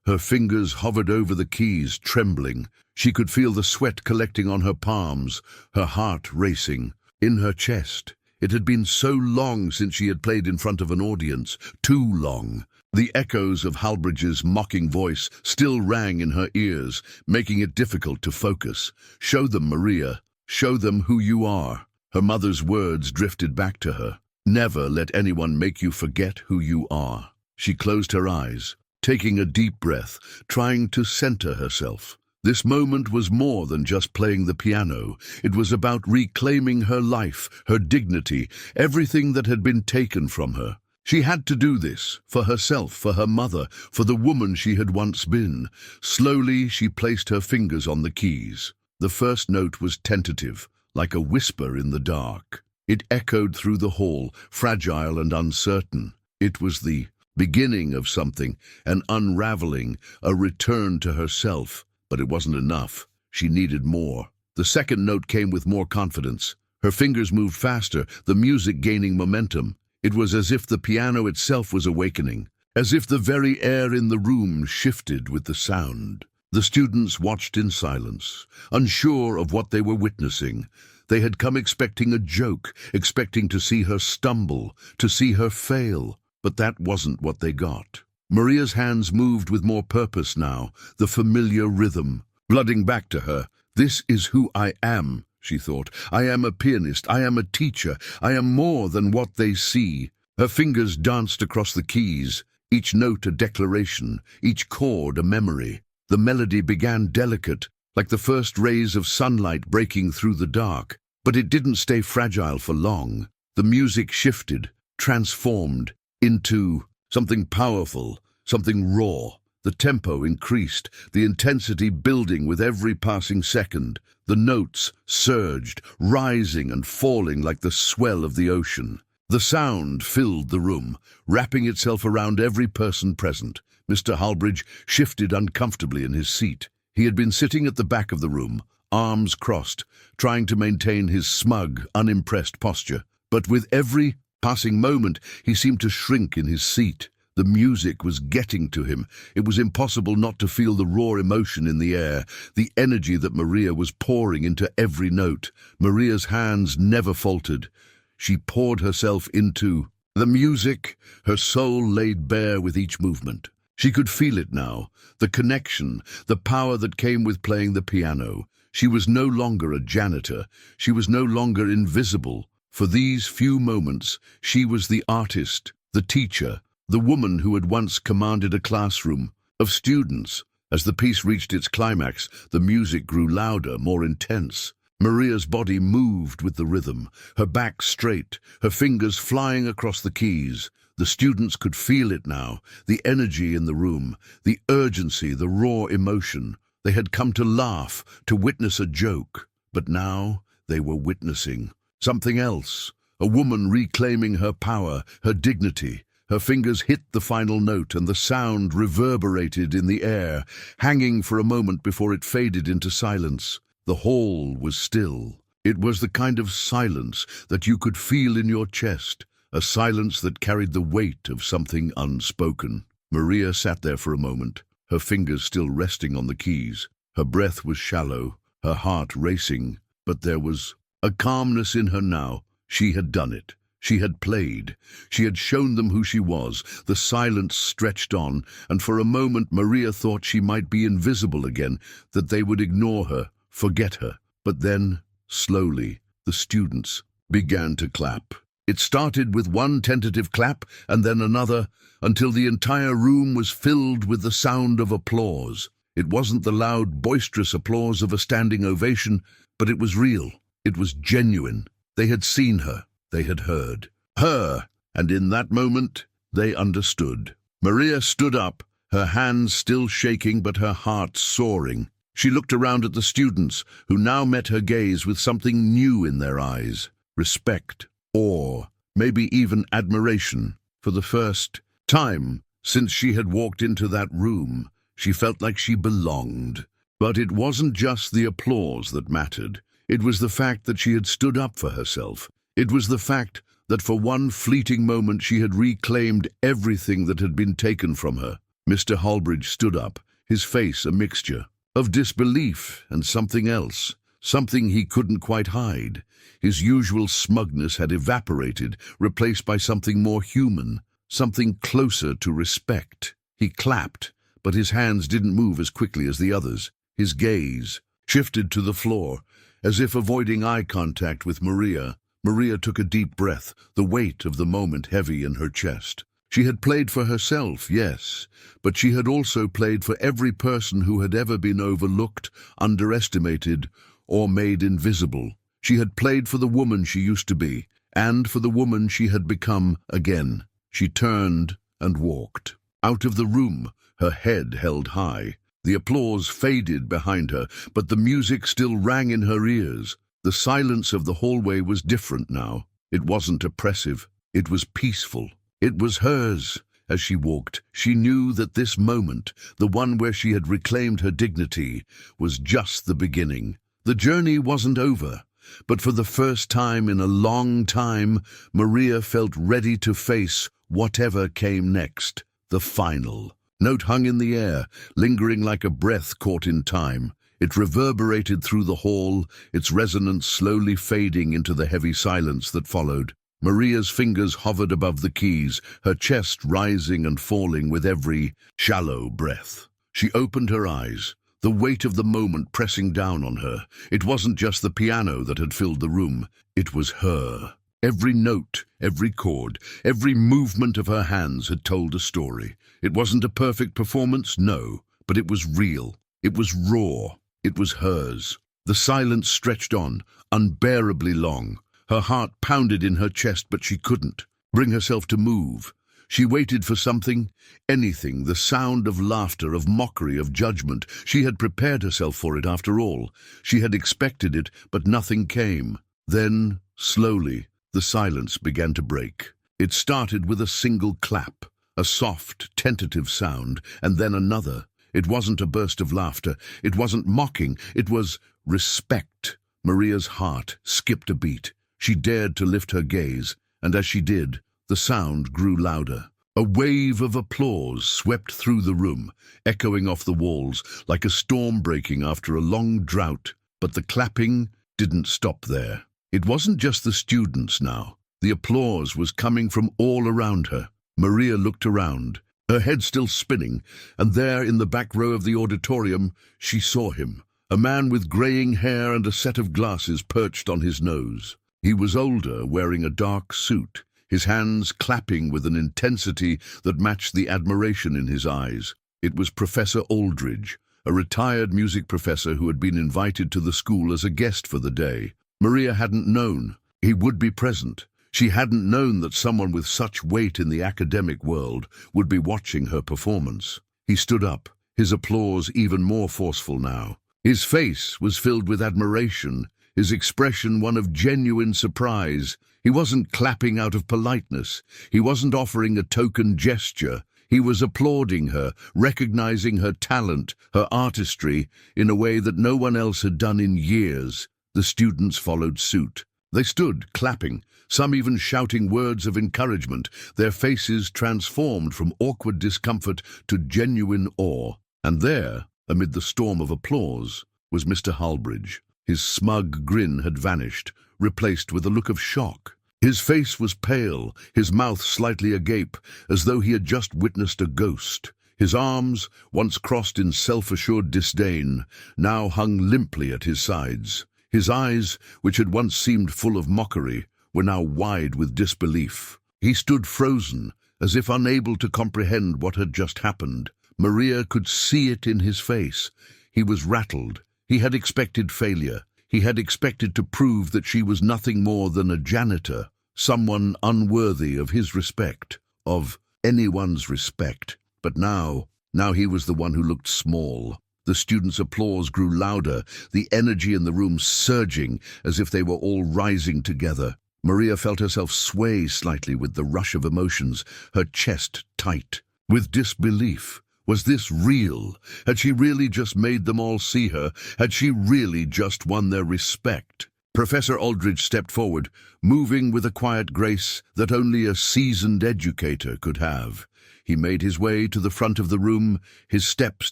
Her fingers hovered over the keys, trembling. She could feel the sweat collecting on her palms, her heart racing. In her chest, it had been so long since she had played in front of an audience, too long. The echoes of Hulbridge's mocking voice still rang in her ears, making it difficult to focus. "Show them, Maria. Show them who you are." Her mother's words drifted back to her. "Never let anyone make you forget who you are." She closed her eyes, taking a deep breath, trying to center herself. This moment was more than just playing the piano. It was about reclaiming her life, her dignity, everything that had been taken from her. She had to do this, for herself, for her mother, for the woman she had once been. Slowly, she placed her fingers on the keys. The first note was tentative, like a whisper in the dark. It echoed through the hall, fragile and uncertain. It was the beginning of something, an unraveling, a return to herself. But it wasn't enough. She needed more. The second note came with more confidence. Her fingers moved faster, the music gaining momentum. It was as if the piano itself was awakening, as if the very air in the room shifted with the sound. The students watched in silence, unsure of what they were witnessing. They had come expecting a joke, expecting to see her stumble, to see her fail. But that wasn't what they got. Maria's hands moved with more purpose now, the familiar rhythm, flooding back to her. This is who I am, she thought. I am a pianist, I am a teacher, I am more than what they see. Her fingers danced across the keys, each note a declaration, each chord a memory. The melody began delicate, like the first rays of sunlight breaking through the dark. But it didn't stay fragile for long. The music shifted, transformed into something powerful, something raw. The tempo increased, the intensity building with every passing second. The notes surged, rising and falling like the swell of the ocean. The sound filled the room, wrapping itself around every person present. Mr. Holbridge shifted uncomfortably in his seat. He had been sitting at the back of the room, arms crossed, trying to maintain his smug, unimpressed posture. But with every passing moment, he seemed to shrink in his seat. The music was getting to him. It was impossible not to feel the raw emotion in the air, the energy that Maria was pouring into every note. Maria's hands never faltered. She poured herself into the music, her soul laid bare with each movement. She could feel it now, the connection, the power that came with playing the piano. She was no longer a janitor. She was no longer invisible. For these few moments, she was the artist, the teacher, the woman who had once commanded a classroom of students. As the piece reached its climax, the music grew louder, more intense. Maria's body moved with the rhythm, her back straight, her fingers flying across the keys. The students could feel it now, the energy in the room, the urgency, the raw emotion. They had come to laugh, to witness a joke, but now they were witnessing something else, a woman reclaiming her power, her dignity. Her fingers hit the final note and the sound reverberated in the air, hanging for a moment before it faded into silence. The hall was still. It was the kind of silence that you could feel in your chest, a silence that carried the weight of something unspoken. Maria sat there for a moment, her fingers still resting on the keys. Her breath was shallow, her heart racing, but there was a calmness in her now. She had done it. She had played. She had shown them who she was. The silence stretched on, and for a moment Maria thought she might be invisible again, that they would ignore her, forget her. But then, slowly, the students began to clap. It started with one tentative clap and then another, until the entire room was filled with the sound of applause. It wasn't the loud, boisterous applause of a standing ovation, but it was real. It was genuine. They had seen her. They had heard her, and in that moment, they understood. Maria stood up, her hands still shaking but her heart soaring. She looked around at the students, who now met her gaze with something new in their eyes. Respect, awe, maybe even admiration. For the first time since she had walked into that room, she felt like she belonged. But it wasn't just the applause that mattered. It was the fact that she had stood up for herself. It was the fact that for one fleeting moment she had reclaimed everything that had been taken from her. Mr. Holbridge stood up, his face a mixture of disbelief and something else, something he couldn't quite hide. His usual smugness had evaporated, replaced by something more human, something closer to respect. He clapped, but his hands didn't move as quickly as the others. His gaze shifted to the floor, as if avoiding eye contact with Maria. Maria took a deep breath, the weight of the moment heavy in her chest. She had played for herself, yes, but she had also played for every person who had ever been overlooked, underestimated, or made invisible. She had played for the woman she used to be, and for the woman she had become again. She turned and walked out of the room, her head held high. The applause faded behind her, but the music still rang in her ears. The silence of the hallway was different now. It wasn't oppressive. It was peaceful. It was hers. As she walked, she knew that this moment, the one where she had reclaimed her dignity, was just the beginning. The journey wasn't over, but for the first time in a long time, Maria felt ready to face whatever came next, the final. Note hung in the air, lingering like a breath caught in time. It reverberated through the hall, its resonance slowly fading into the heavy silence that followed. Maria's fingers hovered above the keys, her chest rising and falling with every shallow breath. She opened her eyes, the weight of the moment pressing down on her. It wasn't just the piano that had filled the room, it was her. Every note, every chord, every movement of her hands had told a story. It wasn't a perfect performance, no, but it was real. It was raw. It was hers. The silence stretched on, unbearably long. Her heart pounded in her chest, but she couldn't bring herself to move. She waited for something, anything, the sound of laughter, of mockery, of judgment. She had prepared herself for it after all. She had expected it, but nothing came. Then, slowly, the silence began to break. It started with a single clap, a soft, tentative sound, and then another. It wasn't a burst of laughter. It wasn't mocking. It was respect. Maria's heart skipped a beat. She dared to lift her gaze, and as she did, the sound grew louder. A wave of applause swept through the room, echoing off the walls like a storm breaking after a long drought. But the clapping didn't stop there. It wasn't just the students now. The applause was coming from all around her. Maria looked around, her head still spinning, and there in the back row of the auditorium she saw him, a man with graying hair and a set of glasses perched on his nose. He was older, wearing a dark suit, his hands clapping with an intensity that matched the admiration in his eyes. It was Professor Aldridge, a retired music professor who had been invited to the school as a guest for the day. Maria hadn't known he would be present. She hadn't known that someone with such weight in the academic world would be watching her performance. He stood up, his applause even more forceful now. His face was filled with admiration, his expression one of genuine surprise. He wasn't clapping out of politeness. He wasn't offering a token gesture. He was applauding her, recognizing her talent, her artistry, in a way that no one else had done in years. The students followed suit. They stood, clapping, some even shouting words of encouragement, their faces transformed from awkward discomfort to genuine awe. And there, amid the storm of applause, was Mr. Holbridge. His smug grin had vanished, replaced with a look of shock. His face was pale, his mouth slightly agape, as though he had just witnessed a ghost. His arms, once crossed in self-assured disdain, now hung limply at his sides. His eyes, which had once seemed full of mockery, were now wide with disbelief. He stood frozen, as if unable to comprehend what had just happened. Maria could see it in his face. He was rattled. He had expected failure. He had expected to prove that she was nothing more than a janitor, someone unworthy of his respect, of anyone's respect. But now he was the one who looked small. The students' applause grew louder, the energy in the room surging as if they were all rising together. Maria felt herself sway slightly with the rush of emotions, her chest tight. With disbelief. Was this real? Had she really just made them all see her? Had she really just won their respect? Professor Aldridge stepped forward, moving with a quiet grace that only a seasoned educator could have. He made his way to the front of the room, his steps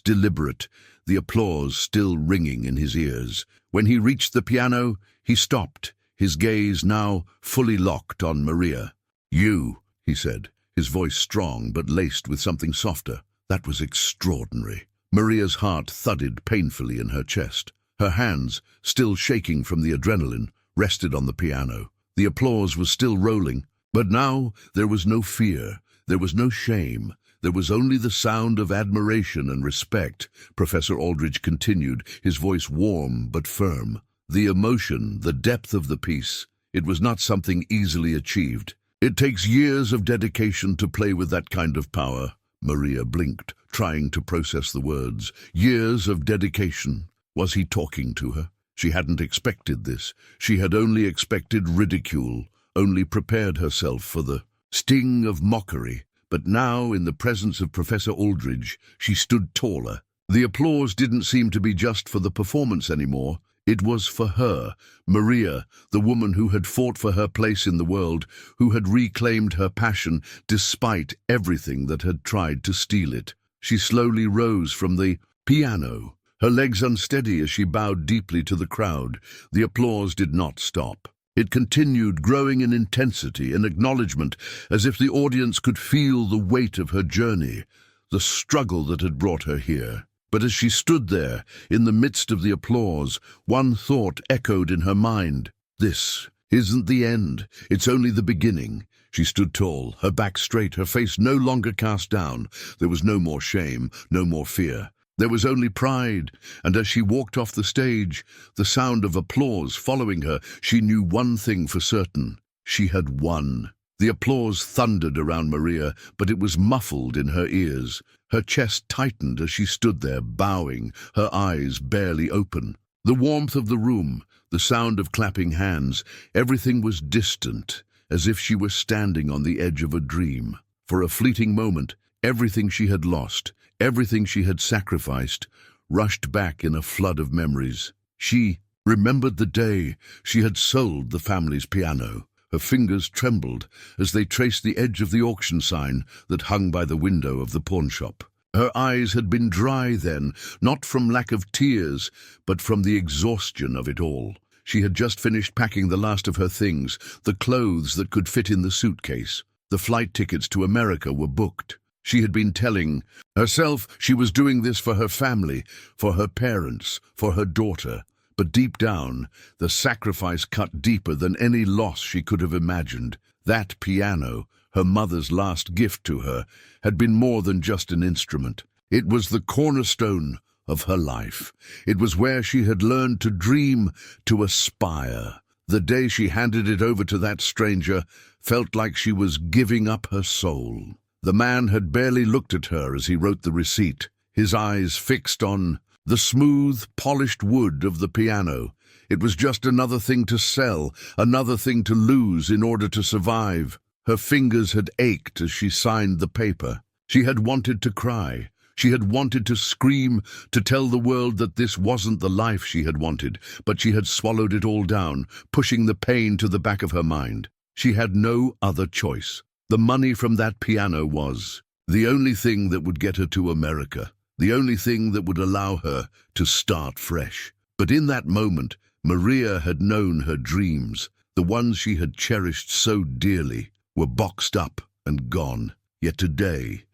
deliberate, the applause still ringing in his ears. When he reached the piano, he stopped, his gaze now fully locked on Maria. "You," he said, his voice strong but laced with something softer. That was extraordinary. Maria's heart thudded painfully in her chest. Her hands, still shaking from the adrenaline, rested on the piano. The applause was still rolling, but now there was no fear, there was no shame. There was only the sound of admiration and respect. Professor Aldridge continued, his voice warm but firm. The emotion, the depth of the piece, it was not something easily achieved. It takes years of dedication to play with that kind of power. Maria blinked, trying to process the words. Years of dedication. Was he talking to her? She hadn't expected this. She had only expected ridicule, only prepared herself for the sting of mockery. But now, in the presence of Professor Aldridge, she stood taller. The applause didn't seem to be just for the performance anymore. It was for her, Maria, the woman who had fought for her place in the world, who had reclaimed her passion despite everything that had tried to steal it. She slowly rose from the piano, her legs unsteady as she bowed deeply to the crowd. The applause did not stop. It continued, growing in intensity and acknowledgement, as if the audience could feel the weight of her journey, the struggle that had brought her here. But as she stood there, in the midst of the applause, one thought echoed in her mind. This isn't the end. It's only the beginning. She stood tall, her back straight, her face no longer cast down. There was no more shame, no more fear. There was only pride, and as she walked off the stage, the sound of applause following her, she knew one thing for certain. She had won. The applause thundered around Maria, but it was muffled in her ears. Her chest tightened as she stood there, bowing, her eyes barely open. The warmth of the room, the sound of clapping hands, everything was distant, as if she were standing on the edge of a dream. For a fleeting moment, everything she had lost, everything she had sacrificed, rushed back in a flood of memories. She remembered the day she had sold the family's piano. Her fingers trembled as they traced the edge of the auction sign that hung by the window of the pawnshop. Her eyes had been dry then, not from lack of tears, but from the exhaustion of it all. She had just finished packing the last of her things, the clothes that could fit in the suitcase. The flight tickets to America were booked. She had been telling herself she was doing this for her family, for her parents, for her daughter. But deep down, the sacrifice cut deeper than any loss she could have imagined. That piano, her mother's last gift to her, had been more than just an instrument. It was the cornerstone of her life. It was where she had learned to dream, to aspire. The day she handed it over to that stranger felt like she was giving up her soul. The man had barely looked at her as he wrote the receipt, his eyes fixed on the smooth, polished wood of the piano. It was just another thing to sell, another thing to lose in order to survive. Her fingers had ached as she signed the paper. She had wanted to cry. She had wanted to scream, to tell the world that this wasn't the life she had wanted, but she had swallowed it all down, pushing the pain to the back of her mind. She had no other choice. The money from that piano was the only thing that would get her to America, the only thing that would allow her to start fresh. But in that moment, Maria had known her dreams, the ones she had cherished so dearly, were boxed up and gone. Yet today,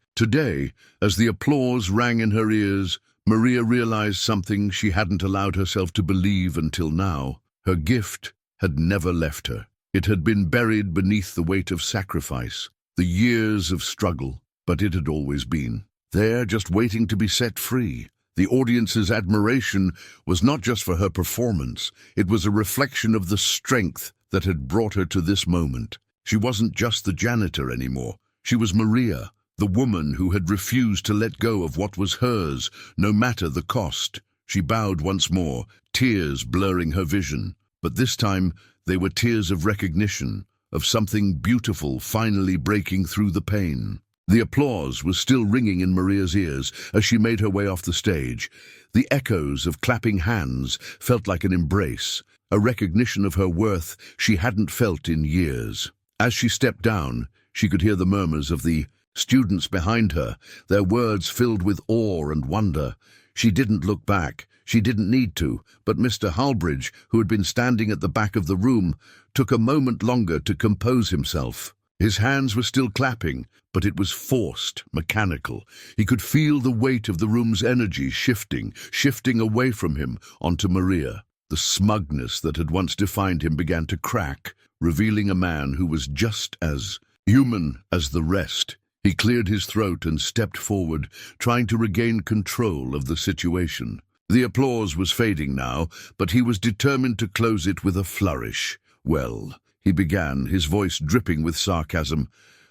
as the applause rang in her ears, Maria realized something she hadn't allowed herself to believe until now. Her gift had never left her. It had been buried beneath the weight of sacrifice, the years of struggle, but it had always been there, just waiting to be set free. The audience's admiration was not just for her performance, it was a reflection of the strength that had brought her to this moment. She wasn't just the janitor anymore. She was Maria, the woman who had refused to let go of what was hers, no matter the cost. She bowed once more, tears blurring her vision. But this time, they were tears of recognition, of something beautiful finally breaking through the pain. The applause was still ringing in Maria's ears as she made her way off the stage. The echoes of clapping hands felt like an embrace, a recognition of her worth she hadn't felt in years. As she stepped down, she could hear the murmurs of the students behind her, their words filled with awe and wonder. She didn't look back. She didn't need to, but Mr. Halbridge, who had been standing at the back of the room, took a moment longer to compose himself. His hands were still clapping, but it was forced, mechanical. He could feel the weight of the room's energy shifting away from him onto Maria. The smugness that had once defined him began to crack, revealing a man who was just as human as the rest. He cleared his throat and stepped forward, trying to regain control of the situation. The applause was fading now, but he was determined to close it with a flourish. "Well," he began, his voice dripping with sarcasm,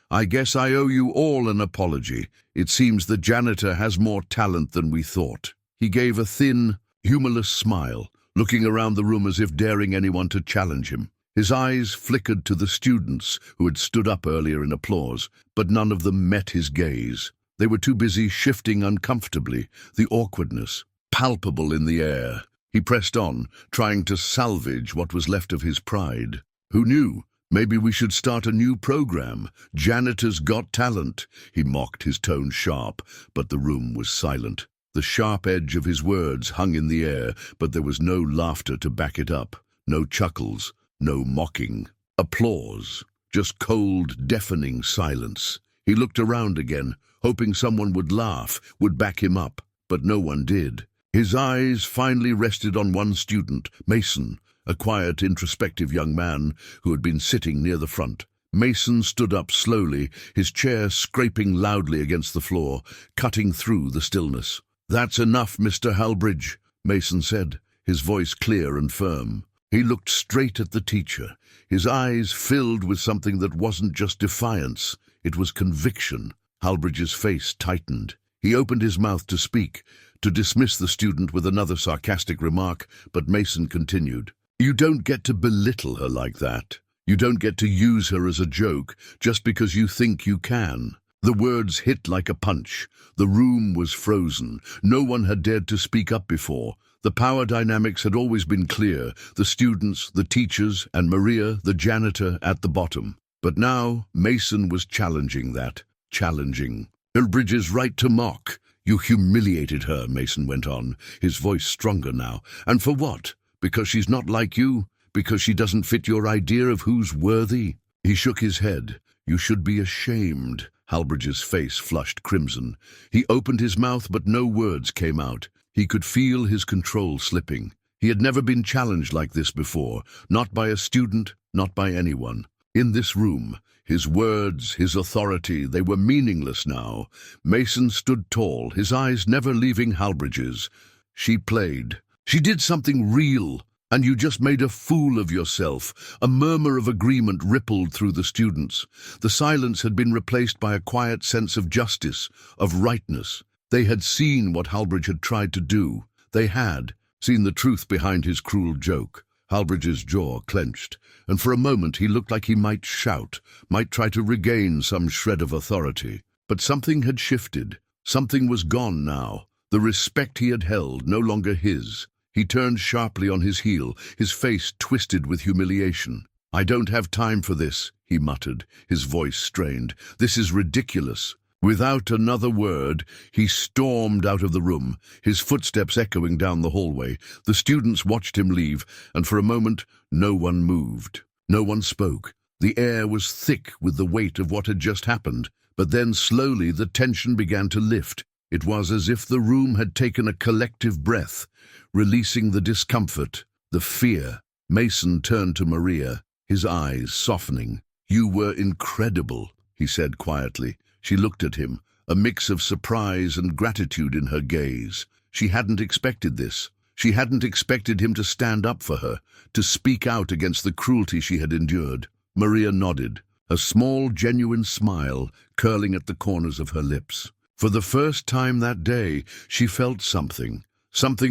"I guess I owe you all an apology. It seems the janitor has more talent than we thought." He gave a thin, humorless smile, looking around the room as if daring anyone to challenge him. His eyes flickered to the students who had stood up earlier in applause, but none of them met his gaze. They were too busy shifting uncomfortably, the awkwardness palpable in the air. He pressed on, trying to salvage what was left of his pride. "Who knew? Maybe we should start a new program. Janitors Got Talent." He mocked, his tone sharp, but the room was silent. The sharp edge of his words hung in the air, but there was no laughter to back it up, no chuckles, No mocking. Applause. Just cold, deafening silence. He looked around again, hoping someone would laugh, would back him up, but no one did. His eyes finally rested on one student, Mason, a quiet, introspective young man who had been sitting near the front. Mason stood up slowly, his chair scraping loudly against the floor, cutting through the stillness. "That's enough, Mr. Halbridge," Mason said, his voice clear and firm. He looked straight at the teacher, his eyes filled with something that wasn't just defiance, it was conviction. Halbridge's face tightened. He opened his mouth to speak, to dismiss the student with another sarcastic remark, but Mason continued. "You don't get to belittle her like that. You don't get to use her as a joke just because you think you can." The words hit like a punch. The room was frozen. No one had dared to speak up before. The power dynamics had always been clear, the students, the teachers, and Maria, the janitor, at the bottom. But now Mason was challenging that. Challenging Halbridge's right to mock. "You humiliated her," Mason went on, his voice stronger now. "And for what? Because she's not like you? Because she doesn't fit your idea of who's worthy?" He shook his head. "You should be ashamed." Halbridge's face flushed crimson. He opened his mouth, but no words came out. He could feel his control slipping. He had never been challenged like this before, not by a student, not by anyone. In this room, his words, his authority, they were meaningless now. Mason stood tall, his eyes never leaving Halbridge's. "She played. She did something real. And you just made a fool of yourself." A murmur of agreement rippled through the students. The silence had been replaced by a quiet sense of justice, of rightness. They had seen what Halbridge had tried to do. They had seen the truth behind his cruel joke. Halbridge's jaw clenched, and for a moment he looked like he might shout, might try to regain some shred of authority. But something had shifted. Something was gone now. The respect he had held, no longer his. He turned sharply on his heel, his face twisted with humiliation. "I don't have time for this," he muttered, his voice strained. "This is ridiculous." Without another word, he stormed out of the room, his footsteps echoing down the hallway. The students watched him leave, and for a moment no one moved. No one spoke. The air was thick with the weight of what had just happened, but then slowly the tension began to lift. It was as if the room had taken a collective breath, releasing the discomfort, the fear. Mason turned to Maria, his eyes softening. "You were incredible," he said quietly. She looked at him, a mix of surprise and gratitude in her gaze. She hadn't expected this. She hadn't expected him to stand up for her, to speak out against the cruelty she had endured. Maria nodded, a small, genuine smile curling at the corners of her lips. For the first time that day, she felt something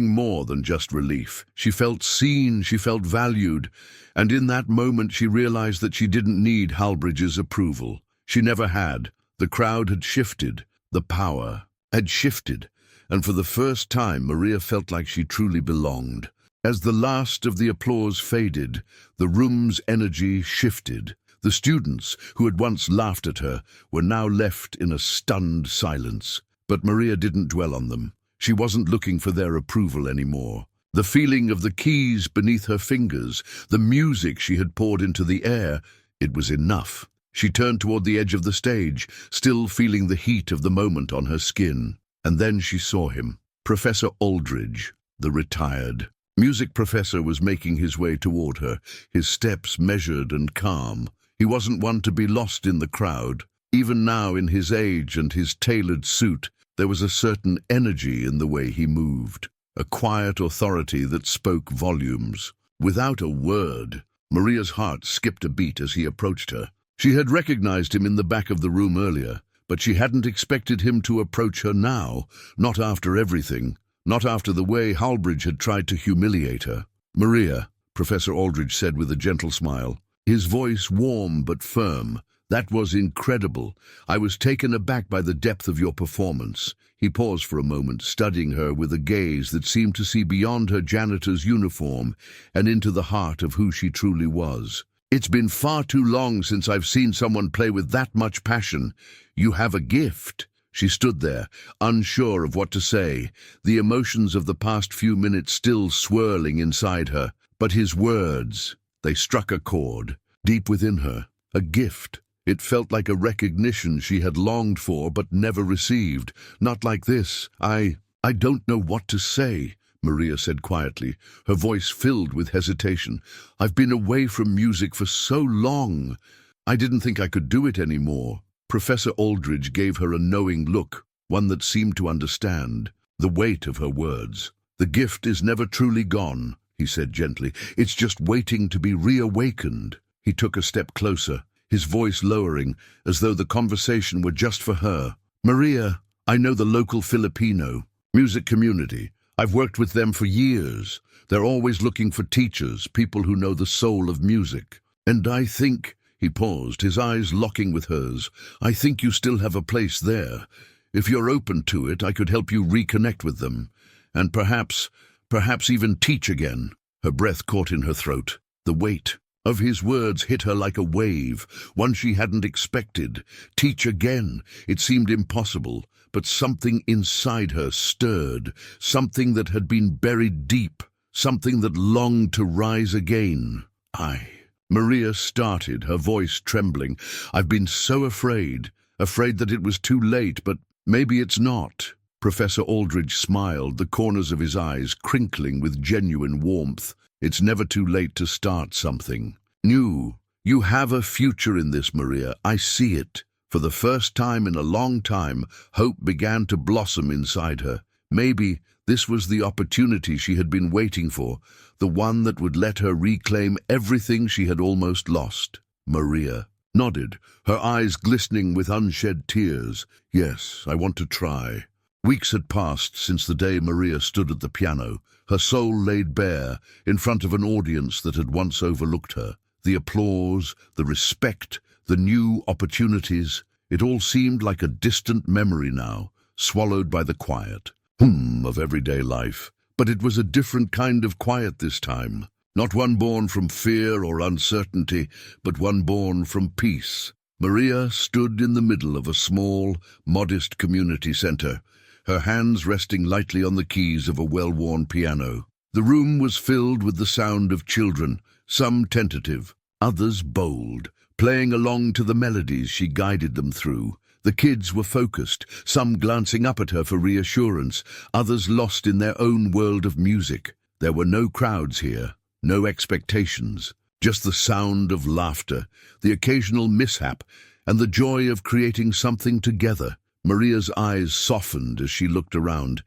more than just relief. She felt seen, she felt valued, and in that moment she realized that she didn't need Halbridge's approval. She never had. The crowd had shifted, the power had shifted, and for the first time Maria felt like she truly belonged. As the last of the applause faded, the room's energy shifted. The students, who had once laughed at her, were now left in a stunned silence. But Maria didn't dwell on them. She wasn't looking for their approval anymore. The feeling of the keys beneath her fingers, the music she had poured into the air, it was enough. She turned toward the edge of the stage, still feeling the heat of the moment on her skin. And then she saw him. Professor Aldridge, the retired music professor, was making his way toward her, his steps measured and calm. He wasn't one to be lost in the crowd. Even now, in his age and his tailored suit, there was a certain energy in the way he moved, a quiet authority that spoke volumes. Without a word, Maria's heart skipped a beat as he approached her. She had recognized him in the back of the room earlier, but she hadn't expected him to approach her now, not after everything, not after the way Halbridge had tried to humiliate her. "Maria," Professor Aldridge said with a gentle smile, his voice warm but firm. "That was incredible. I was taken aback by the depth of your performance." He paused for a moment, studying her with a gaze that seemed to see beyond her janitor's uniform and into the heart of who she truly was. "It's been far too long since I've seen someone play with that much passion. You have a gift." She stood there, unsure of what to say, the emotions of the past few minutes still swirling inside her. But his words, They struck a chord, deep within her, a gift. It felt like a recognition she had longed for but never received. Not like this. I don't know what to say, Maria said quietly, her voice filled with hesitation. I've been away from music for so long. I didn't think I could do it anymore. Professor Aldridge gave her a knowing look, one that seemed to understand the weight of her words. The gift is never truly gone, he said gently. It's just waiting to be reawakened. He took a step closer, his voice lowering, as though the conversation were just for her. Maria, I know the local Filipino music community. I've worked with them for years. They're always looking for teachers, people who know the soul of music. And I think, he paused, his eyes locking with hers, I think you still have a place there. If you're open to it, I could help you reconnect with them. And perhaps even teach again. Her breath caught in her throat. The weight of his words hit her like a wave, one she hadn't expected. Teach again. It seemed impossible, but something inside her stirred, something that had been buried deep, something that longed to rise again. Maria started, her voice trembling. I've been so afraid that it was too late, but maybe it's not. Professor Aldridge smiled, the corners of his eyes crinkling with genuine warmth. It's never too late to start something new. You have a future in this, Maria. I see it. For the first time in a long time, hope began to blossom inside her. Maybe this was the opportunity she had been waiting for, the one that would let her reclaim everything she had almost lost. Maria nodded, her eyes glistening with unshed tears. Yes, I want to try. Weeks had passed since the day Maria stood at the piano, her soul laid bare in front of an audience that had once overlooked her. The applause, the respect, the new opportunities, it all seemed like a distant memory now, swallowed by the quiet of everyday life. But it was a different kind of quiet this time, not one born from fear or uncertainty, but one born from peace. Maria stood in the middle of a small, modest community center, her hands resting lightly on the keys of a well-worn piano. The room was filled with the sound of children, some tentative, others bold, playing along to the melodies she guided them through. The kids were focused, some glancing up at her for reassurance, others lost in their own world of music. There were no crowds here, no expectations, just the sound of laughter, the occasional mishap, and the joy of creating something together. Maria's eyes softened as she looked around.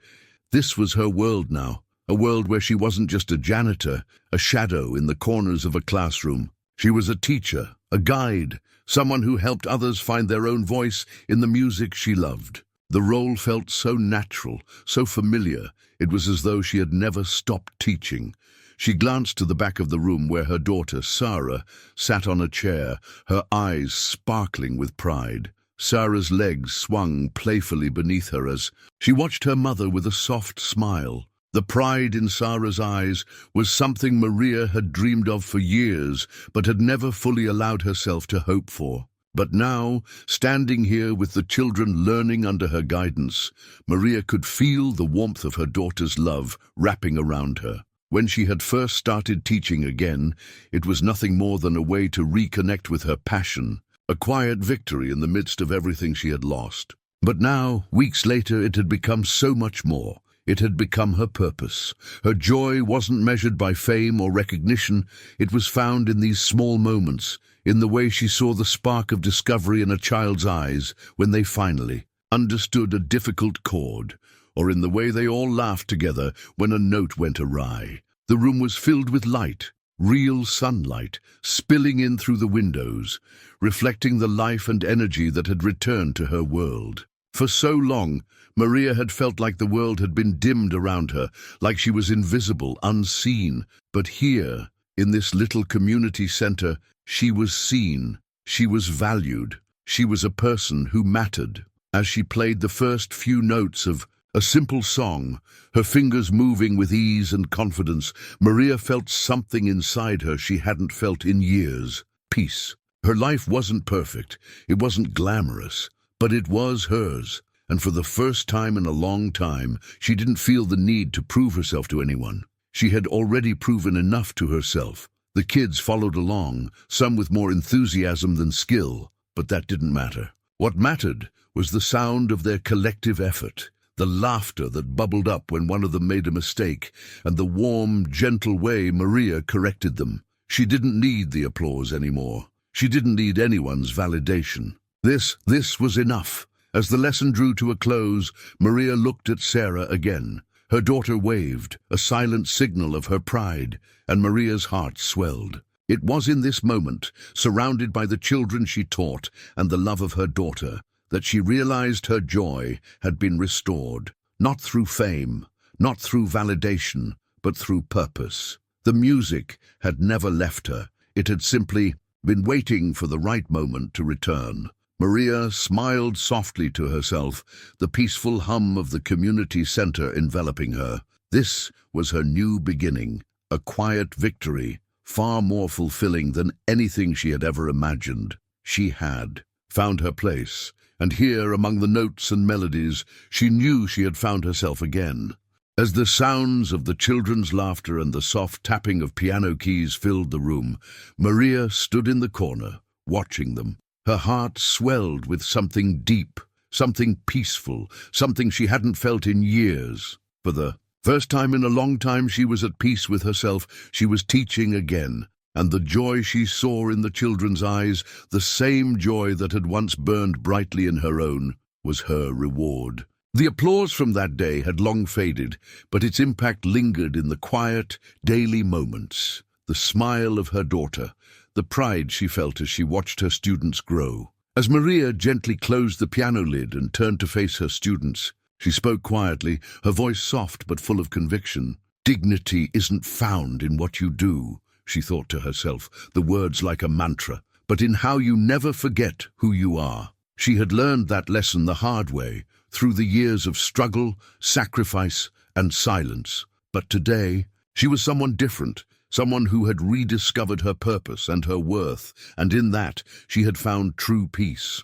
This was her world now, a world where she wasn't just a janitor, a shadow in the corners of a classroom. She was a teacher, a guide, someone who helped others find their own voice in the music she loved. The role felt so natural, so familiar, it was as though she had never stopped teaching. She glanced to the back of the room where her daughter, Sarah, sat on a chair, her eyes sparkling with pride. Sarah's legs swung playfully beneath her as she watched her mother with a soft smile. The pride in Sarah's eyes was something Maria had dreamed of for years, but had never fully allowed herself to hope for. But now, standing here with the children learning under her guidance, Maria could feel the warmth of her daughter's love wrapping around her. When she had first started teaching again, it was nothing more than a way to reconnect with her passion, a quiet victory in the midst of everything she had lost. But now, weeks later, it had become so much more. It had become her purpose. Her joy wasn't measured by fame or recognition. It was found in these small moments, in the way she saw the spark of discovery in a child's eyes when they finally understood a difficult chord, or in the way they all laughed together when a note went awry. The room was filled with light, real sunlight, spilling in through the windows, reflecting the life and energy that had returned to her world. For so long, Maria had felt like the world had been dimmed around her, like she was invisible, unseen. But here, in this little community center, she was seen, she was valued, she was a person who mattered. As she played the first few notes of a simple song, her fingers moving with ease and confidence, Maria felt something inside her she hadn't felt in years. Peace. Her life wasn't perfect, it wasn't glamorous, but it was hers. And for the first time in a long time, she didn't feel the need to prove herself to anyone. She had already proven enough to herself. The kids followed along, some with more enthusiasm than skill, but that didn't matter. What mattered was the sound of their collective effort, the laughter that bubbled up when one of them made a mistake, and the warm, gentle way Maria corrected them. She didn't need the applause anymore. She didn't need anyone's validation. This was enough. As the lesson drew to a close, Maria looked at Sarah again. Her daughter waved, a silent signal of her pride, and Maria's heart swelled. It was in this moment, surrounded by the children she taught and the love of her daughter, that she realized her joy had been restored, not through fame, not through validation, but through purpose. The music had never left her. It had simply been waiting for the right moment to return. Maria smiled softly to herself, the peaceful hum of the community center enveloping her. This was her new beginning, a quiet victory, far more fulfilling than anything she had ever imagined. She had found her place, and here, among the notes and melodies, she knew she had found herself again. As the sounds of the children's laughter and the soft tapping of piano keys filled the room, Maria stood in the corner, watching them. Her heart swelled with something deep, something peaceful, something she hadn't felt in years. For the first time in a long time, she was at peace with herself. She was teaching again, and the joy she saw in the children's eyes, the same joy that had once burned brightly in her own, was her reward. The applause from that day had long faded, but its impact lingered in the quiet, daily moments. The smile of her daughter, the pride she felt as she watched her students grow. As Maria gently closed the piano lid and turned to face her students, she spoke quietly, her voice soft but full of conviction. "Dignity isn't found in what you do," she thought to herself, the words like a mantra, "but in how you never forget who you are." She had learned that lesson the hard way, through the years of struggle, sacrifice, and silence. But today, she was someone different, someone who had rediscovered her purpose and her worth, and in that, she had found true peace.